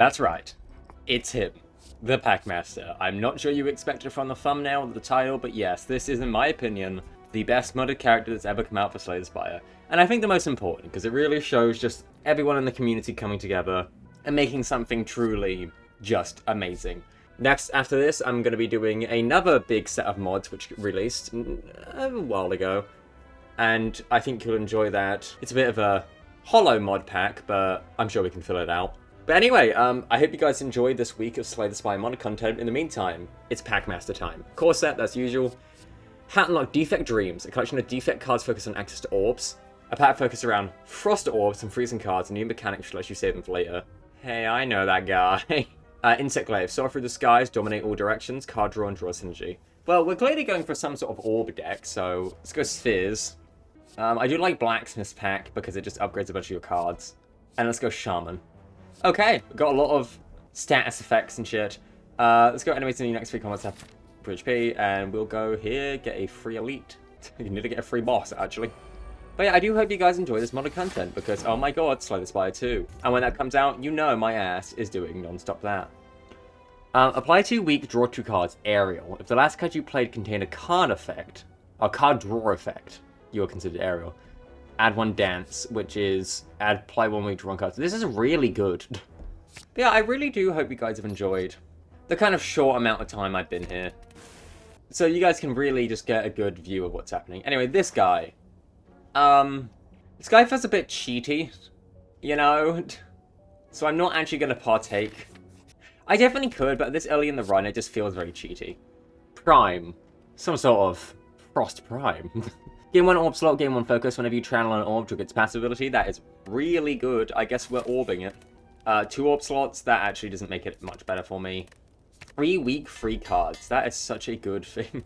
That's right. It's him. The Packmaster. I'm not sure you expected from the thumbnail or the title, but yes, this is, in my opinion, the best modded character that's ever come out for Slay the Spire. And I think the most important, because it really shows just everyone in the community coming together and making something truly just amazing. Next, after this, I'm going to be doing another big set of mods which released a while ago. And I think you'll enjoy that. It's a bit of a hollow mod pack, but I'm sure we can fill it out. But anyway, I hope you guys enjoyed this week of Slay the Spire modded content. In the meantime, it's Packmaster time. Core set, that's usual. Hat Unlock Defect Dreams, a collection of defect cards focused on access to orbs. A pack focused around frost orbs and freezing cards, and new mechanics which lets you save them for later. Hey, I know that guy. Insect Glaive, soar through the skies, dominate all directions, card draw and draw synergy. Well, we're clearly going for some sort of orb deck, so let's go Spheres. I do like Blacksmith's pack because it just upgrades a bunch of your cards. And let's go Shaman. Okay, we've got a lot of status effects and shit. Let's go enemies in the next 3 combats have for HP, and we'll go here, get a free elite. You need to get a free boss, actually. But yeah, I do hope you guys enjoy this modded content, because, oh my god, Slay the Spire 2. And when that comes out, you know my ass is doing non-stop that. Apply 2 weak, draw 2 cards, Aerial. If the last card you played contained a card effect, or card draw effect, you are considered Aerial. Add 1 Dance, which is apply 1 weak, draw 1 card. So this is really good. But yeah, I really do hope you guys have enjoyed the kind of short amount of time I've been here. So you guys can really just get a good view of what's happening. Anyway, this guy. This guy feels a bit cheaty, you know? So I'm not actually going to partake. I definitely could, but this early in the run, it just feels very cheaty. Prime. Some sort of Frost Prime. Gain 1 orb slot, gain 1 focus. Whenever you channel an orb, trigger its passive ability. That is really good. I guess we're orbing it. 2 orb slots, that actually doesn't make it much better for me. 3 weak free cards. That is such a good thing.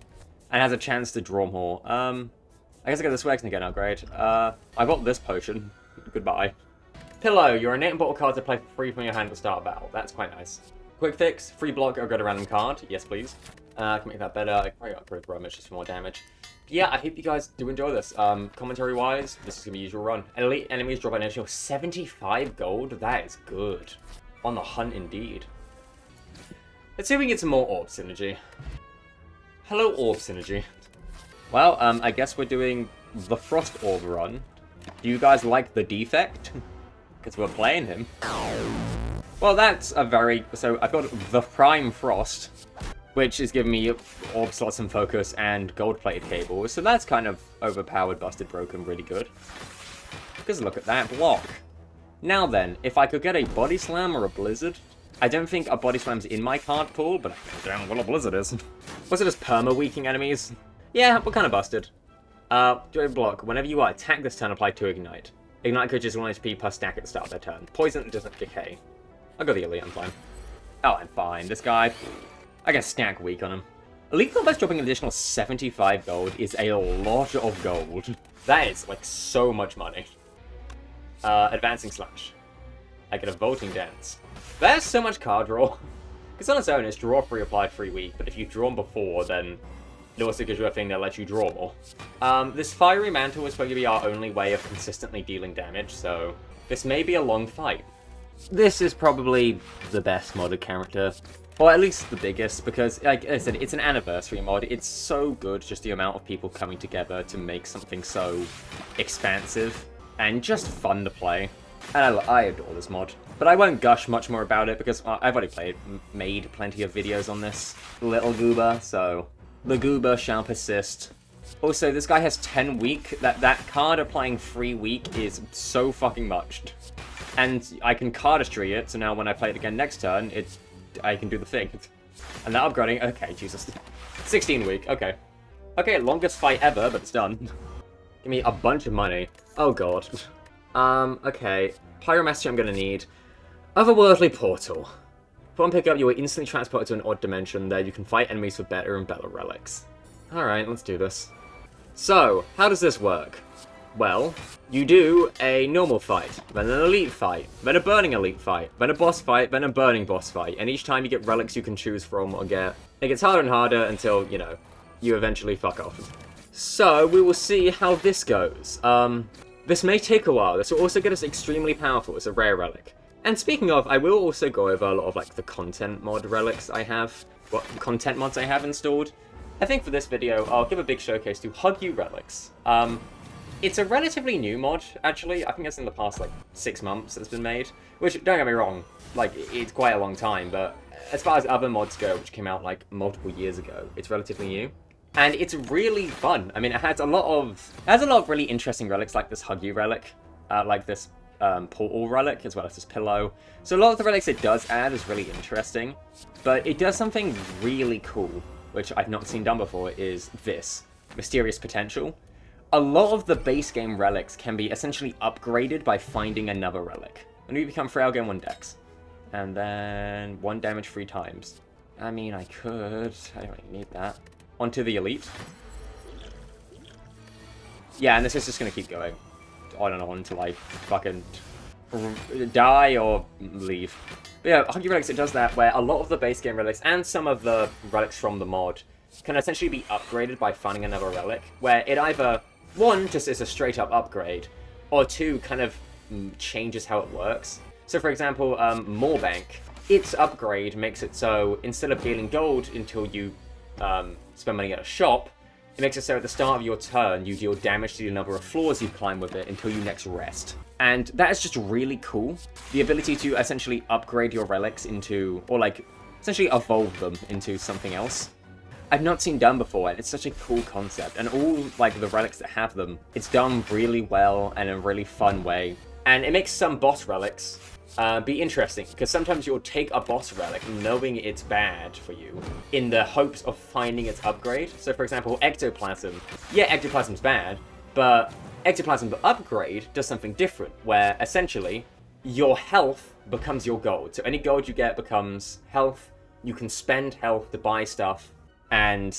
And has a chance to draw more. I guess I got the Swagsnake again upgrade. I got this potion. Goodbye. Pillow. You're a net and bottle card to play for free from your hand at the start of battle. That's quite nice. Quick fix. Free block or go to random card. Yes, please. I can make that better. I can probably upgrade Rummage just for more damage. But yeah, I hope you guys do enjoy this. Commentary-wise, this is going to be usual run. Elite enemies drop an additional 75 gold. That is good. On the hunt indeed. Let's see if we can get some more orb synergy. Hello, orb synergy. Well, I guess we're doing the Frost Orb run. Do you guys like the defect? Because we're playing him. Well, that's a very... So, I've got the Prime Frost, which is giving me orb slots and focus and gold-plated cables. So that's kind of overpowered, busted, broken, really good. Because look at that block. Now then, if I could get a Body Slam or a Blizzard... I don't think a Body Slam's in my card pool, but damn well a Blizzard is. Was it just perma-weaking enemies? Yeah, we're kind of busted. During block, whenever you attack this turn, apply 2 Ignite. Ignite coaches 1 HP plus stack at the start of their turn. Poison doesn't decay. I'll go the Elite, I'm fine. Oh, I'm fine. This guy, I can stack weak on him. Elite Combat's dropping an additional 75 gold is a lot of gold. That is, like, so much money. Advancing Slash. I get a Vaulting Dance. There's so much card draw. Because on its own, it's draw free, apply free weak, but if you've drawn before, then it also gives you a thing that lets you draw more. This Fiery Mantle is going to be our only way of consistently dealing damage, so this may be a long fight. This is probably the best modded character, or at least the biggest, because, like I said, it's an anniversary mod. It's so good, just the amount of people coming together to make something so expansive and just fun to play. And I adore this mod. But I won't gush much more about it, because I've already made plenty of videos on this little goober, so the goober shall persist. Also, this guy has 10 weak. That card applying free weak is so fucking much. And I can cardistry it, so now when I play it again next turn, I can do the thing. And that upgrading, okay, Jesus. 16 weak, okay. Okay, longest fight ever, but it's done. Give me a bunch of money. Oh god. Okay. Pyromancy I'm gonna need. Otherworldly Portal. Upon pickup, you are instantly transported to an odd dimension. There you can fight enemies with better and better relics. Alright, let's do this. So, how does this work? Well, you do a normal fight, then an elite fight, then a burning elite fight, then a boss fight, then a burning boss fight, and each time you get relics you can choose from or get. It gets harder and harder until, you know, you eventually fuck off. So, we will see how this goes. This may take a while. This will also get us extremely powerful. It's a rare relic. And speaking of, I will also go over a lot of like the content mod relics I have, what content mods I have installed. I think for this video, I'll give a big showcase to Hug You Relics. It's a relatively new mod, actually. I think it's in the past, like, 6 months it's been made. Which, don't get me wrong, like, it's quite a long time, but as far as other mods go, which came out, like, multiple years ago, it's relatively new. And it's really fun. I mean, it has a lot of really interesting relics, like this Hug You relic, like this portal relic, as well as this pillow. So a lot of the relics it does add is really interesting, but it does something really cool, which I've not seen done before, is this Mysterious Potential. A lot of the base game relics can be essentially upgraded by finding another relic. When you become frail, gain 1 dex. And then 1 damage 3 times. I mean, I could. I don't really need that. Onto the elite. Yeah, and this is just going to keep going on and on until I fucking die or leave. But yeah, Hug You Relics, it does that, where a lot of the base game relics and some of the relics from the mod can essentially be upgraded by finding another relic, where it either, 1, just is a straight up upgrade, or 2, kind of changes how it works. So for example, Moorbank, its upgrade makes it so instead of dealing gold until you spend money at a shop, it makes it so at the start of your turn, you deal damage to the number of floors you climb with it until you next rest. And that is just really cool. The ability to essentially upgrade your relics into, or like, essentially evolve them into something else. I've not seen done before, and it's such a cool concept. And all, like, the relics that have them, it's done really well and in a really fun way. And it makes some boss relics be interesting, because sometimes you'll take a boss relic knowing it's bad for you in the hopes of finding its upgrade. So for example, Ectoplasm. Yeah, Ectoplasm's bad, but Ectoplasm upgrade does something different, where essentially your health becomes your gold. So any gold you get becomes health. You can spend health to buy stuff, and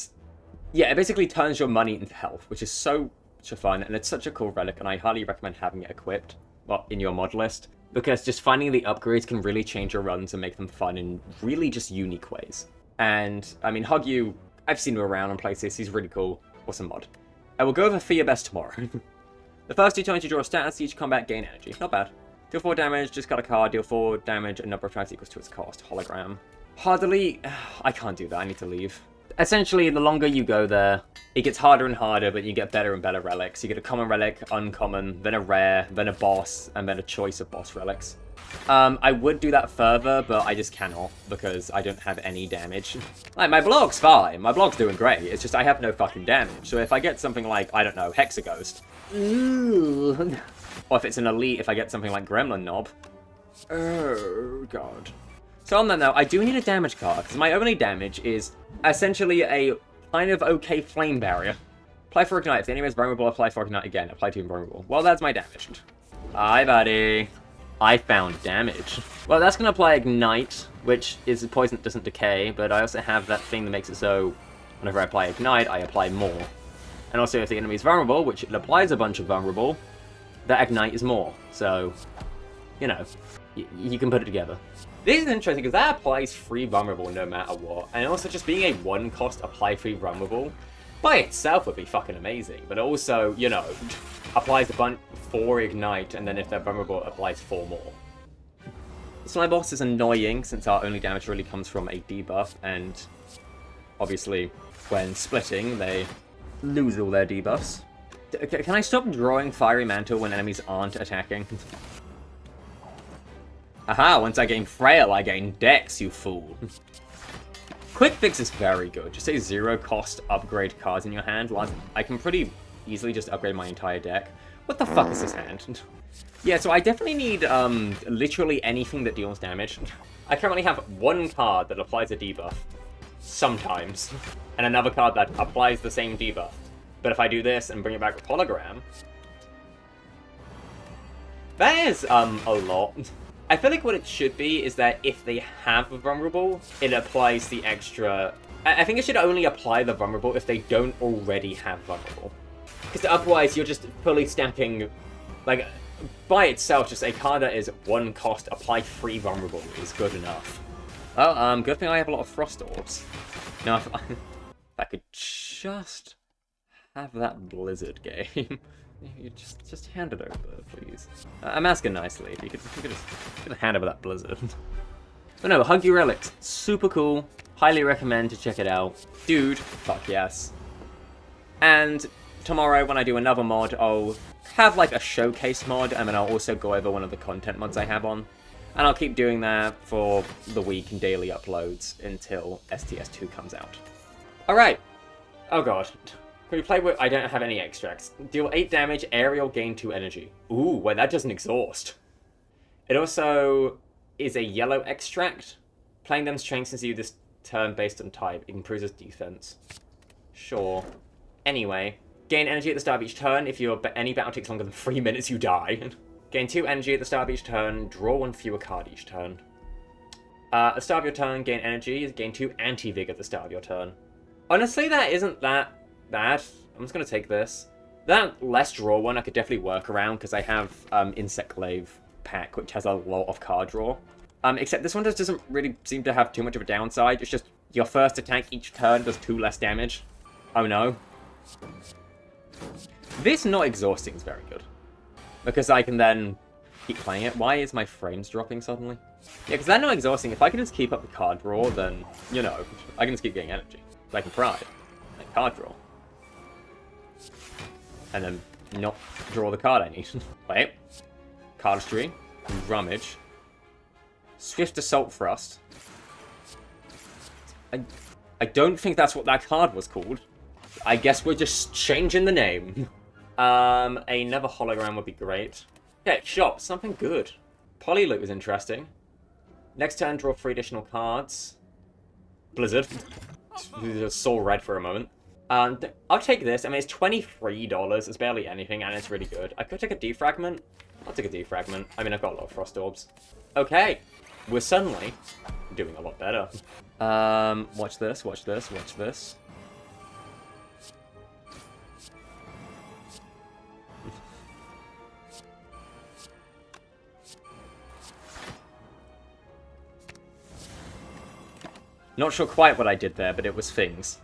yeah, it basically turns your money into health, which is so much fun, and it's such a cool relic, and I highly recommend having it equipped, well, in your mod list. Because just finding the upgrades can really change your runs and make them fun in really just unique ways. And, I mean, Hug You, I've seen him around on places, he's really cool. Awesome mod. I will go over For Your Best tomorrow. The first 2 times you draw a status, each combat gain energy. Not bad. Deal 4 damage, discard a card, deal 4 damage, a number of times equals to its cost. Hologram. Hardly, I can't do that, I need to leave. Essentially, the longer you go there, it gets harder and harder, but you get better and better relics. You get a common relic, uncommon, then a rare, then a boss, and then a choice of boss relics. I would do that further, but I just cannot, because I don't have any damage. Like, my blog's fine. My blog's doing great. It's just I have no fucking damage. So if I get something like, I don't know, Hexaghost, ooh, or if it's an elite, if I get something like Gremlin Knob, oh god. So on that note, I do need a damage card, because my only damage is essentially a kind of okay flame barrier. Apply for Ignite. If the enemy is vulnerable, apply for Ignite again. Apply to invulnerable. Well, that's my damage. Hi, buddy. I found damage. Well, that's going to apply Ignite, which is a poison that doesn't decay, but I also have that thing that makes it so whenever I apply Ignite, I apply more. And also, if the enemy is vulnerable, which it applies a bunch of vulnerable, that Ignite is more. So, you know, you can put it together. This is interesting because that applies free vulnerable no matter what, and also just being a 1-cost apply free vulnerable by itself would be fucking amazing, but also, you know, applies a bunch 4 ignite, and then if they're vulnerable, it applies 4 more. So my boss is annoying since our only damage really comes from a debuff, and obviously when splitting they lose all their debuffs. Can I stop drawing Fiery Mantle when enemies aren't attacking? Aha, once I gain Frail, I gain Dex, you fool. Quick Fix is very good. Just a 0-cost upgrade cards in your hand. I can pretty easily just upgrade my entire deck. What the fuck is this hand? Yeah, so I definitely need literally anything that deals damage. I currently have 1 card that applies a debuff, sometimes, and another card that applies the same debuff. But if I do this and bring it back with Hologram, that is a lot. I feel like what it should be is that if they have a vulnerable, it applies the extra... I think it should only apply the vulnerable if they don't already have vulnerable. Because otherwise you're just fully stacking... Like, by itself, just a card that is 1 cost, apply 3 vulnerable is good enough. Well, good thing I have a lot of Frost Orbs. Now, if I could just have that Blizzard game. You just hand it over, please. I'm asking nicely. If you could just hand over that blizzard. But no, Hug Your Relics. Super cool. Highly recommend to check it out. Dude, fuck yes. And tomorrow when I do another mod, I'll have like a showcase mod, and then I'll also go over one of the content mods I have on. And I'll keep doing that for the week and daily uploads until STS2 comes out. Alright. Oh god. Can we play with... I don't have any extracts. Deal 8 damage, aerial, gain 2 energy. Ooh, wait, that doesn't exhaust. It also is a yellow extract. Playing them strengthens you this turn based on type. It improves his defense. Sure. Anyway, gain energy at the start of each turn. If any battle takes longer than 3 minutes, you die. Gain 2 energy at the start of each turn. Draw 1 fewer card each turn. At the start of your turn, gain energy. Gain 2 anti-vig at the start of your turn. Honestly, that isn't that bad. I'm just going to take this. That less draw one I could definitely work around because I have Insect Glaive pack, which has a lot of card draw. Except this one just doesn't really seem to have too much of a downside. It's just your first attack each turn does 2 less damage. Oh no. This not exhausting is very good. Because I can then keep playing it. Why is my frames dropping suddenly? Yeah, because that not exhausting. If I can just keep up the card draw, then, you know, I can just keep getting energy. Like in Pride. Like card draw. And then not draw the card I need. Wait. Cardistry. Rummage. Swift Assault Thrust. I don't think that's what that card was called. I guess we're just changing the name. Another hologram would be great. Okay, shop. Something good. Polyloop was interesting. Next turn, draw 3 additional cards. Blizzard. Soul red for a moment. I'll take this. I mean, it's $23. It's barely anything, and it's really good. I could take a defragment. I'll take a defragment. I mean, I've got a lot of frost orbs. Okay. We're suddenly doing a lot better. Watch this, watch this, watch this. Not sure quite what I did there, but it was things.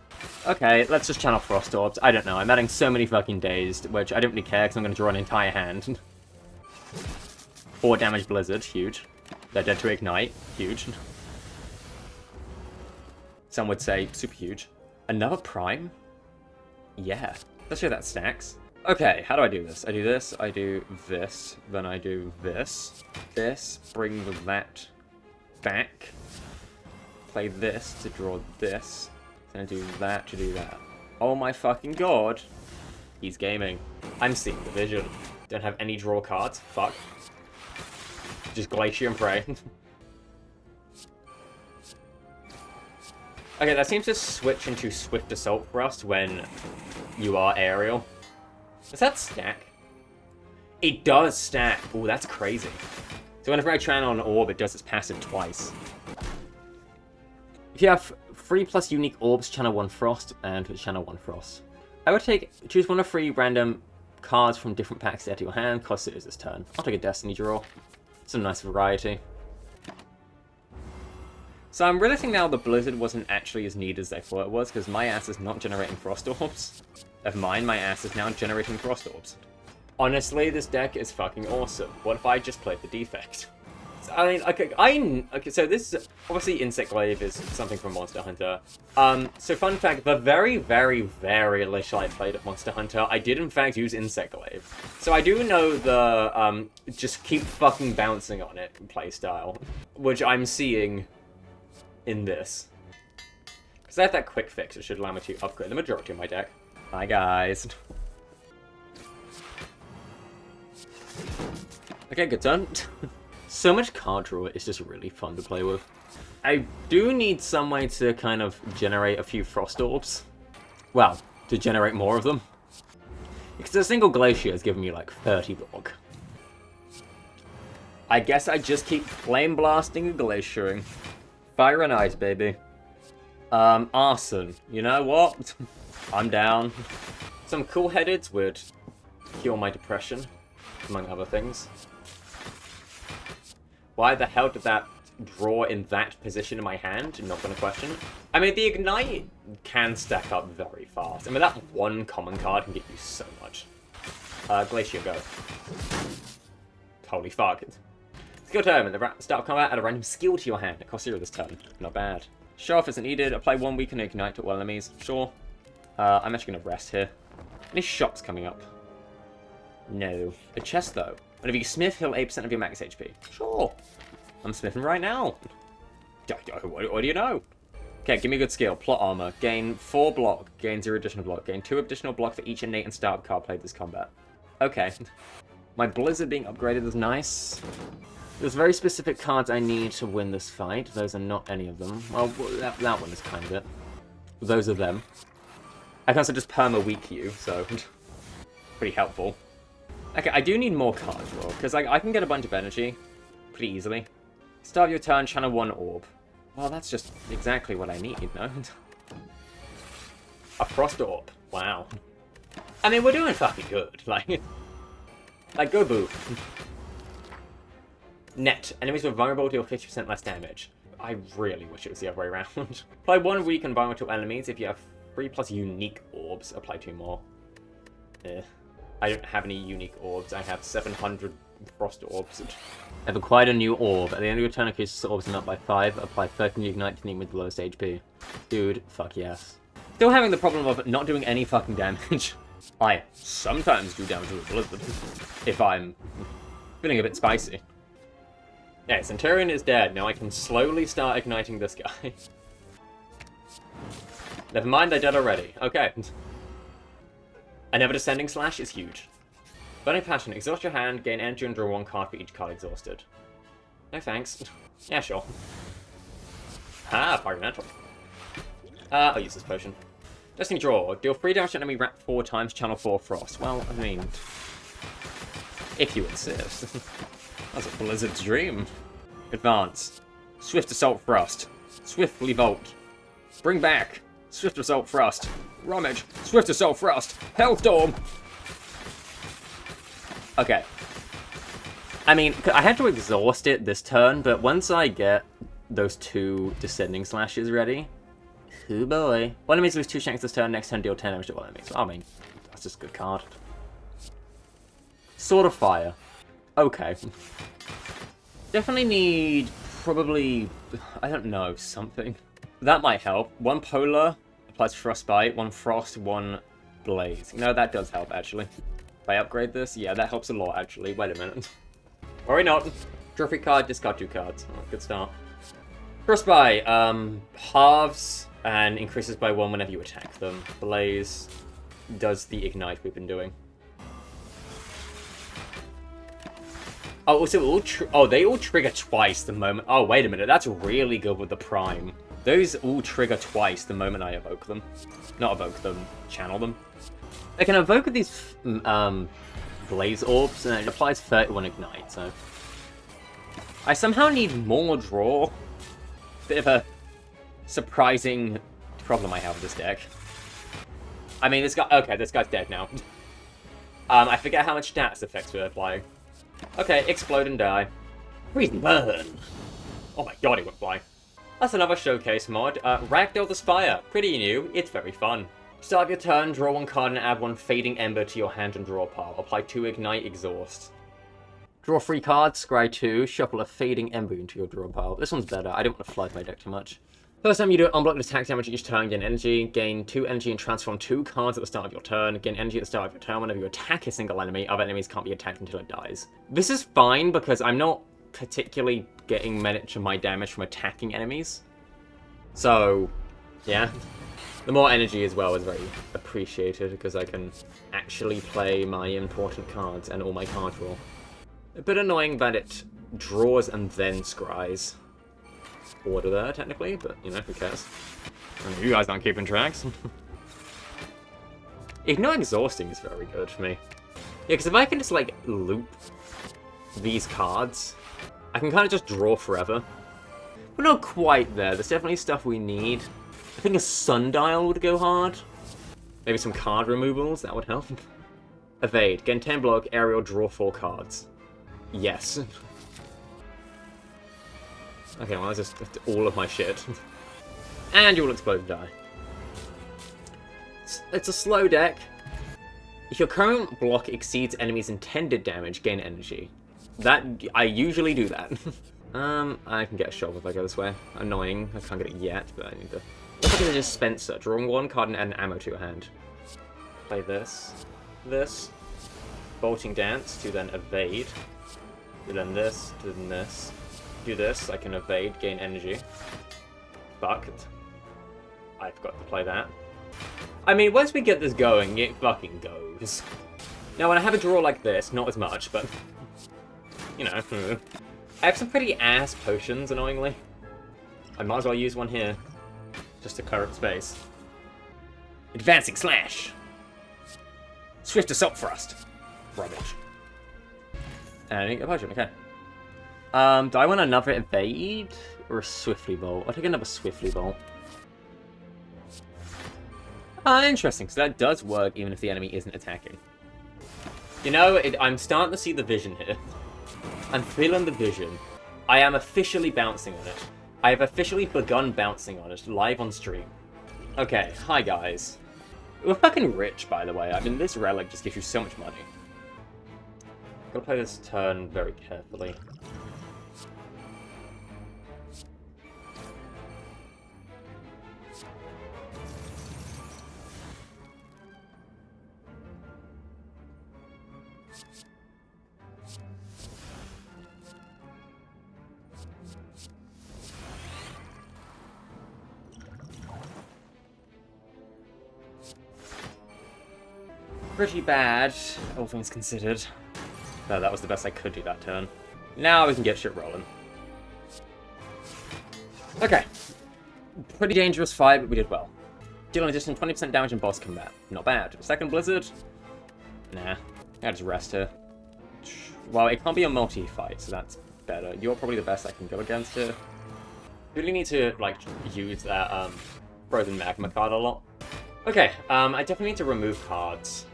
Okay, let's just channel Frost Orbs. I don't know, I'm adding so many fucking dazed, which I don't really care because I'm going to draw an entire hand. 4 damage Blizzard, huge. They're dead to Ignite, huge. Some would say super huge. Another Prime? Yeah, let's show that stacks. Okay, how do I do this? I do this, I do this, then I do this. This, bring that back. Play this to draw this. Then I do that to do that. Oh my fucking god. He's gaming. I'm seeing the vision. Don't have any draw cards. Fuck. Just Glacier and pray. Okay, that seems to switch into Swift Assault Thrust when you are aerial. Does that stack? It does stack. Oh, that's crazy. So whenever I channel an orb, it does its passive twice. If you have 3+ unique orbs, channel 1 Frost, and channel 1 Frost. I would choose 1 of 3 random cards from different packs to add to your hand, cost it is this turn. I'll take a Destiny draw. Some nice variety. So I'm realizing now the Blizzard wasn't actually as neat as I thought it was, because my ass is not generating Frost Orbs. Of mine, my ass is now generating Frost Orbs. Honestly, this deck is fucking awesome. What if I just played the defect? I mean, okay, so this is, obviously Insect Glaive is something from Monster Hunter. So fun fact, the very, very, very little I played at Monster Hunter, I did in fact use Insect Glaive. So I do know the, just keep fucking bouncing on it playstyle, which I'm seeing in this. Because I have that quick fix, it should allow me to upgrade the majority of my deck. Hi guys. Okay, good turn. So much card draw is just really fun to play with. I do need some way to kind of generate a few Frost Orbs. Well, to generate more of them. Because a single Glacier is giving me like 30 block. I guess I just keep Flame Blasting and Glaciering. Fire and Ice, baby. Arson. You know what? I'm down. Some Cool Headeds would cure my depression, among other things. Why the hell did that draw in that position in my hand? I'm not going to question it. I mean, the Ignite can stack up very fast. I mean, that one common card can get you so much. Glacier, go. Holy fuck. Skill turn. At the start of combat, add a random skill to your hand. It costs 0 this turn. Not bad. Show off isn't needed. Apply 1 weaken ignite to all enemies. Sure. I'm actually going to rest here. Any shops coming up? No. A chest, though. Whenever you smith, heal 8% of your max HP. Sure. I'm smithing right now. What do you know? Okay, give me a good skill. Plot armor. Gain 4 block. Gain 0 additional block. Gain 2 additional block for each innate and start card played this combat. Okay. My blizzard being upgraded is nice. There's very specific cards I need to win this fight. Those are not any of them. Well, that one is kind of it. Those are them. I can also just perma-weak you, so pretty helpful. Okay, I do need more cards, roll, because I can get a bunch of energy pretty easily. Start your turn, channel 1 orb. Well, that's just exactly what I need, no? A frost orb. Wow. I mean, we're doing fucking good. Like go boo. Net. Enemies were vulnerable to 50% less damage. I really wish it was the other way around. Apply 1 weak and vulnerable to enemies. If you have 3+ unique orbs, apply 2 more. I don't have any unique orbs. I have 700 frost orbs. I've acquired a new orb. At the end of your turn, increases the orbs amount by 5. Apply 13 ignite to the with the lowest HP. Dude, fuck yes. Still having the problem of not doing any fucking damage. I sometimes do damage with blizzard if I'm feeling a bit spicy. Yeah, Centurion is dead. Now I can slowly start igniting this guy. Never mind, they're dead already. Okay. Another descending slash is huge. Burning Passion. Exhaust your hand, gain energy and draw 1 card for each card exhausted. No thanks. Yeah, sure. Ah, Pyromantle. I'll use this potion. Destiny Draw. Deal 3 damage to enemy wrap 4 times, channel 4 frost. Well, I mean, if you insist. That's a blizzard's dream. Advance. Swift Assault Frost. Swiftly Bolt. Bring back. Swift Assault Frost. Rummage. Swift Assault Frost. Hellstorm. Okay. I mean, I had to exhaust it this turn, but once I get those 2 descending slashes ready, oh boy. One enemies lose 2 shanks this turn, next turn deal 10 damage to all enemies. I mean, that's just a good card. Sword of Fire. Okay. Definitely need, probably, I don't know, something. That might help. 1 Polar applies Frostbite, 1 Frost, 1 Blaze. You know, that does help, actually. If I upgrade this, yeah, that helps a lot, actually. Wait a minute. Or not. Trophy card, discard 2 cards. Oh, good start. Frostbite, halves and increases by 1 whenever you attack them. Blaze does the ignite we've been doing. Oh, also, they all trigger twice the moment... Oh, wait a minute, that's really good with the Prime. Those all trigger twice the moment I evoke them. Not evoke them, channel them. I can evoke these Blaze Orbs, and it applies 31 ignite, so... I somehow need more draw. Bit of a surprising problem I have with this deck. I mean, this guy... Okay, this guy's dead now. I forget how much stats effects we're applying. Okay, explode and die. Freeze and burn! Oh my god, he went flying. That's another showcase mod. Ragdoll the Spire. Pretty new. It's very fun. Start your turn, draw 1 card and add 1 Fading Ember to your hand and draw pile. Apply 2 Ignite Exhaust. Draw 3 cards, scry 2, shuffle a Fading Ember into your draw pile. This one's better. I don't want to flood my deck too much. First time you do it, unblock attack damage each turn, gain energy. Gain 2 energy and transform 2 cards at the start of your turn. Gain energy at the start of your turn whenever you attack a single enemy. Other enemies can't be attacked until it dies. This is fine because I'm not particularly getting much of my damage from attacking enemies. So, yeah. The more energy as well is very appreciated because I can actually play my important cards and all my card draw. A bit annoying that it draws and then scries. Order there, technically, but, you know, who cares? I mean, you guys aren't keeping tracks. Ignore exhausting is very good for me. Yeah, because if I can just, like, loop these cards, I can kind of just draw forever. We're not quite there. There's definitely stuff we need. I think a sundial would go hard. Maybe some card removals, that would help. Evade. Gain 10 block, aerial, draw 4 cards. Yes. Okay, well, that's just all of my shit. And you will explode and die. It's a slow deck. If your current block exceeds enemy's intended damage, gain energy. I usually do that. I can get a shove if I go this way. Annoying. I can't get it yet, but I need to. Looks like it's a dispenser. Drawing one card and add an ammo to your hand. Play this. This. Bolting Dance to then evade. Then this. Then this. Do this. I can evade, gain energy. Fucked. I forgot to play that. I mean, once we get this going, it fucking goes. Now, when I have a draw like this, not as much, but... You know. I have some pretty ass potions, annoyingly. I might as well use one here. Just to clear up space. Advancing Slash! Swift Assault Thrust. Rubbish. And I need a potion, okay. Do I want another Evade? Or a Swiftly Bolt? I'll take another Swiftly Bolt. Interesting, so that does work even if the enemy isn't attacking. You know, I'm starting to see the vision here. I'm feeling the vision. I am officially bouncing on it. I have officially begun bouncing on it, live on stream. Okay, hi guys. We're fucking rich, by the way. I mean, this relic just gives you so much money. Gotta play this turn very carefully. Pretty bad, all things considered. No, that was the best I could do that turn. Now we can get shit rolling. Okay. Pretty dangerous fight, but we did well. Deal an additional 20% damage in boss combat. Not bad. Second Blizzard? Nah. I just rest here. Well, it can't be a multi-fight, so that's better. You're probably the best I can go against here. Really need to, like, use that, Frozen Magma card a lot. Okay, I definitely need to remove cards.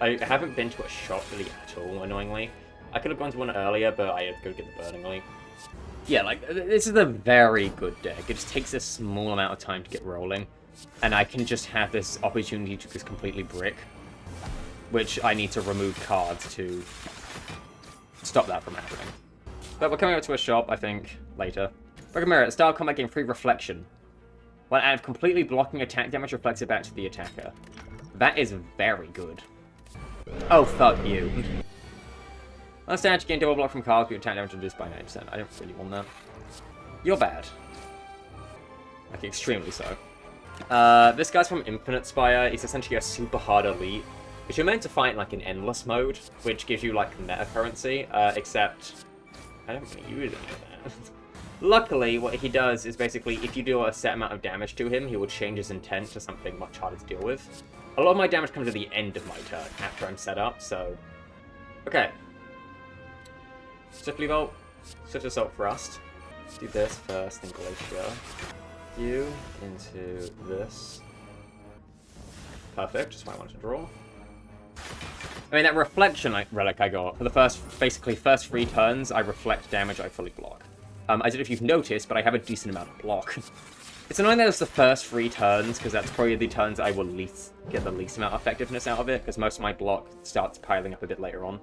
I haven't been to a shop really at all, annoyingly. I could have gone to one earlier, but I had to go get the Burning Leaf. Yeah, like, this is a very good deck. It just takes a small amount of time to get rolling. And I can just have this opportunity to just completely brick. Which I need to remove cards to stop that from happening. But we're coming up to a shop, I think, later. Broken Mirror, style combat game free reflection. When out of completely blocking attack damage reflects it back to the attacker. That is very good. Oh, fuck you. Last damage, you gain double block from cards, but your attack damage reduced by 9%. I don't really want that. You're bad. Like, extremely so. This guy's from Infinite Spire. He's essentially a super hard elite, which you're meant to fight, like, in endless mode, which gives you, like, meta currency, except I don't really use any of that. Luckily, what he does is basically, if you do a set amount of damage to him, he will change his intent to something much harder to deal with. A lot of my damage comes at the end of my turn, after I'm set up, so... Okay. Swiftly Bolt. Swift Assault Thrust. Do this first, then Glacier. You into this. Perfect, just what I wanted to draw. I mean, that Reflection relic I got, for the first 3 turns, I reflect damage I fully block. I don't know if you've noticed, but I have a decent amount of block. It's annoying that it's the first 3 turns, because that's probably the turns I will get the least amount of effectiveness out of it, because most of my block starts piling up a bit later on.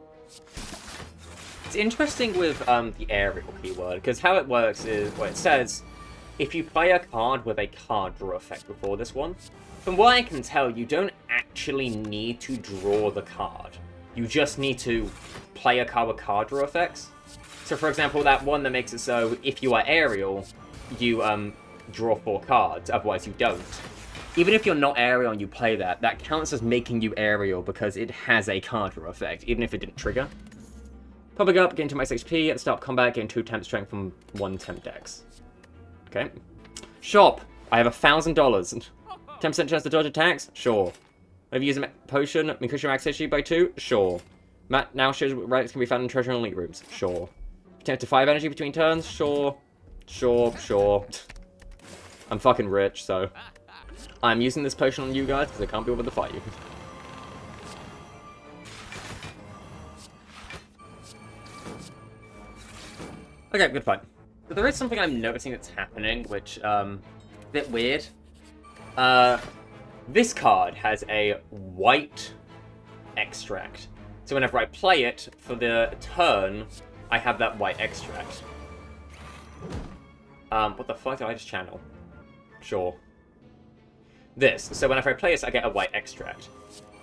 It's interesting with the aerial keyword, because how it works is, well, it says, if you play a card with a card draw effect before this one, from what I can tell, you don't actually need to draw the card. You just need to play a card with card draw effects. So, for example, that one that makes it so, if you are aerial, you draw 4 cards, otherwise you don't. Even if you're not aerial and you play that, that counts as making you aerial because it has a card draw effect, even if it didn't trigger. Popping up, gain 2 max HP, at the start of combat, gain 2 temp strength from 1 temp dex. Okay. Shop! I have $1,000. 10% chance to dodge attacks? Sure. Have you used a potion? Increase your max HP by 2? Sure. Map now shows relics can be found in treasure and elite rooms? Sure. Temp to 5 energy between turns? Sure. Sure, sure. I'm fucking rich, so... I'm using this potion on you guys because I can't be able to fight you. Okay, good fight. But there is something I'm noticing that's happening, which, a bit weird. This card has a white extract. So whenever I play it, for the turn, I have that white extract. What the fuck did I just channel? Sure. This. So whenever I play this, I get a white extract.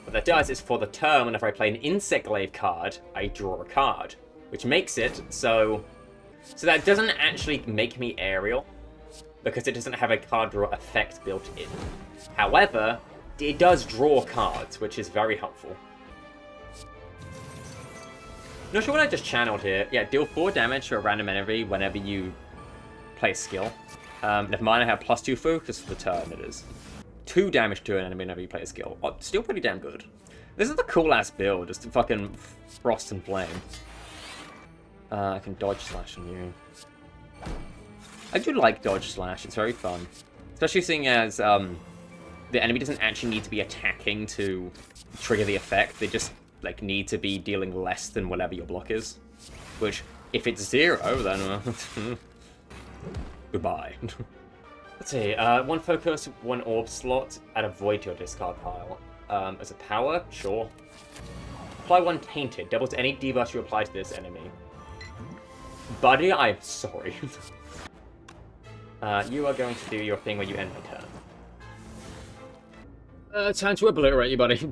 What that does is for the turn, whenever I play an Insect Glaive card, I draw a card. Which makes it so that doesn't actually make me aerial, because it doesn't have a card draw effect built in. However, it does draw cards, which is very helpful. Not sure what I just channeled here. Yeah, deal 4 damage to a random enemy whenever you play a skill. Never mind, I have +2 focus for the turn, it is. 2 damage to an enemy whenever you play a skill. Oh, still pretty damn good. This is the cool-ass build, just to fucking frost and flame. I can dodge slash on you. I do like dodge slash, it's very fun. Especially seeing as the enemy doesn't actually need to be attacking to trigger the effect. They just like need to be dealing less than whatever your block is. Which, if it's 0, then goodbye. Let's see, 1 focus, 1 orb slot, add a void to your discard pile. As a power, sure. Apply 1 tainted, doubles any debuff you apply to this enemy. Buddy, I'm sorry. You are going to do your thing where you end my turn. Time to obliterate you, buddy.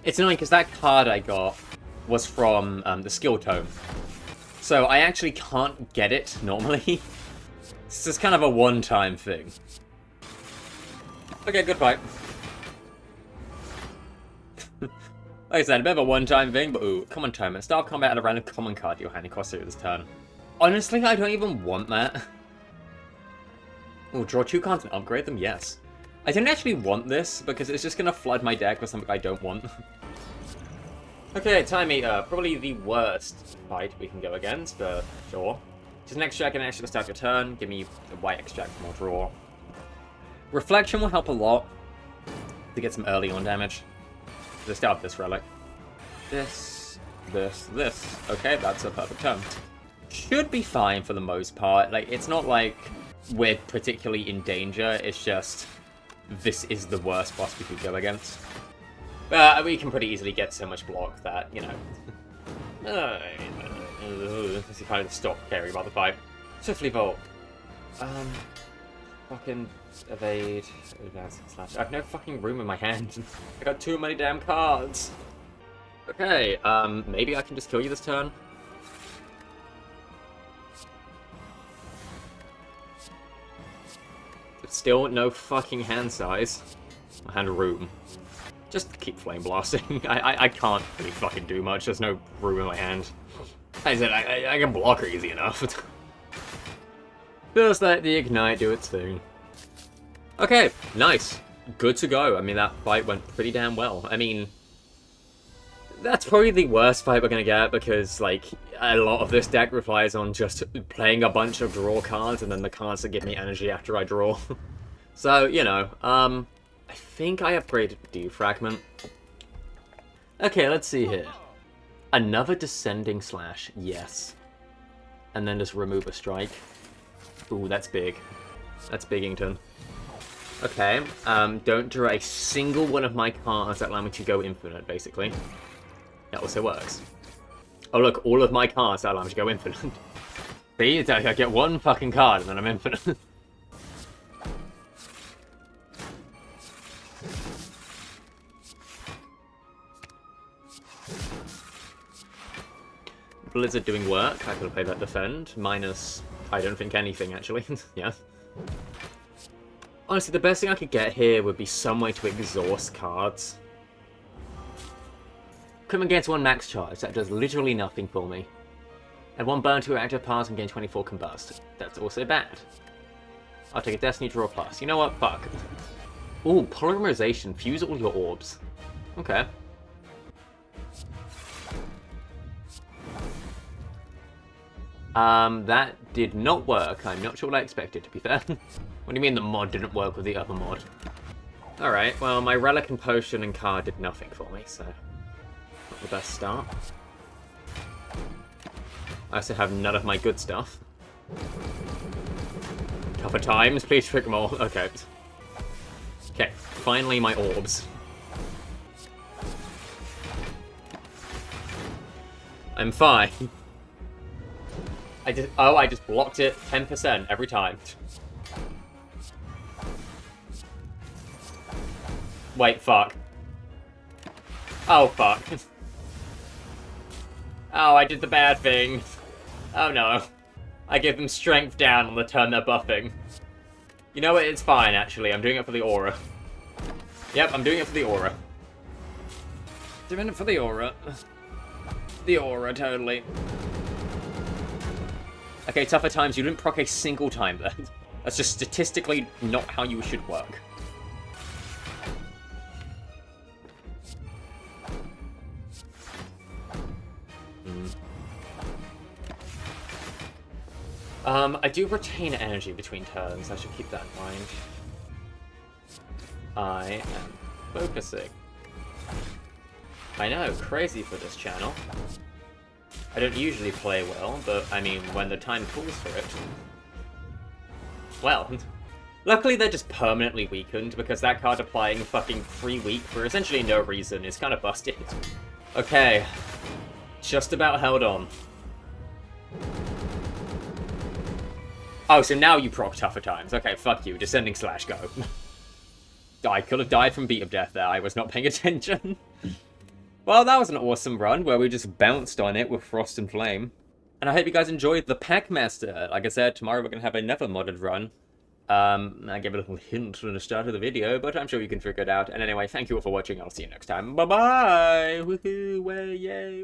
It's annoying because that card I got was from the skill tome. So I actually can't get it normally. This is kind of a one-time thing. Okay, good fight. Like I said, a bit of a one-time thing, but ooh, common tome. At start of combat, add a random common card to your hand across through this turn. Honestly, I don't even want that. Oh, draw 2 cards and upgrade them? Yes. I don't actually want this, because it's just going to flood my deck with something I don't want. Okay, Time Eater. Probably the worst fight we can go against, but sure. Just an extract and extra to start your turn. Give me a white extract from our draw. Reflection will help a lot to get some early on damage. Let's start with this relic. This. Okay, that's a perfect turn. Should be fine for the most part. Like, it's not like we're particularly in danger. It's just this is the worst boss we could go against. But we can pretty easily get so much block that, you know. This is kind of stop caring about the fight. Swiftly Volt. Fucking evade. Slash. I have no fucking room in my hand. I got too many damn cards. Okay, maybe I can just kill you this turn. But still no fucking hand size. And room. Just keep flame blasting. I can't really fucking do much. There's no room in my hand. I said I can block her easy enough. Just let the ignite do its thing. Okay, nice. Good to go. I mean, that fight went pretty damn well. I mean, that's probably the worst fight we're gonna get because, like, a lot of this deck relies on just playing a bunch of draw cards and then the cards that give me energy after I draw. So, you know, I think I upgraded Defragment. Okay, let's see here. Another Descending Slash, yes. And then just remove a strike. Ooh, that's big. That's Biggington. Okay, don't draw a single one of my cards that allow me to go infinite, basically. That also works. Oh look, all of my cards that allow me to go infinite. See, I get one fucking card and then I'm infinite. Blizzard doing work. I could have played that defend. Minus, I don't think anything, actually. Yeah. Honestly, the best thing I could get here would be some way to exhaust cards. Equipment gains 1 max charge. That does literally nothing for me. And 1 burn to your active pass and gain 24 combust. That's also bad. I'll take a Destiny draw plus. You know what? Fuck. Ooh, polymerization. Fuse all your orbs. Okay. That did not work. I'm not sure what I expected, to be fair. What do you mean the mod didn't work with the other mod? Alright, well, my Relic and Potion and card did nothing for me, so... not the best start. I also have none of my good stuff. Tougher times, please trick more. Okay. Okay, finally my orbs. I'm fine. I just blocked it 10% every time. Wait, fuck. Oh, fuck. Oh, I did the bad thing. Oh no. I give them strength down on the turn they're buffing. You know what, it's fine actually, I'm doing it for the aura. Yep, I'm doing it for the aura. Doing it for the aura. The aura, totally. Okay, tougher times, you didn't proc a single time there. That's just statistically not how you should work. I do retain energy between turns. I should keep that in mind. I am focusing. I know, crazy for this channel. I don't usually play well, but I mean, when the time calls for it. Well, luckily they're just permanently weakened, because that card applying fucking free weak for essentially no reason is kind of busted. Okay. Just about held on. Oh, so now you proc tougher times. Okay, fuck you. Descending slash go. I could have died from beat of death there. I was not paying attention. Well, that was an awesome run where we just bounced on it with Frost and Flame. And I hope you guys enjoyed the Packmaster. Like I said, tomorrow we're going to have another modded run. I gave a little hint at the start of the video, but I'm sure you can figure it out. And anyway, thank you all for watching. I'll see you next time. Bye-bye! Woohoo! Way, yay!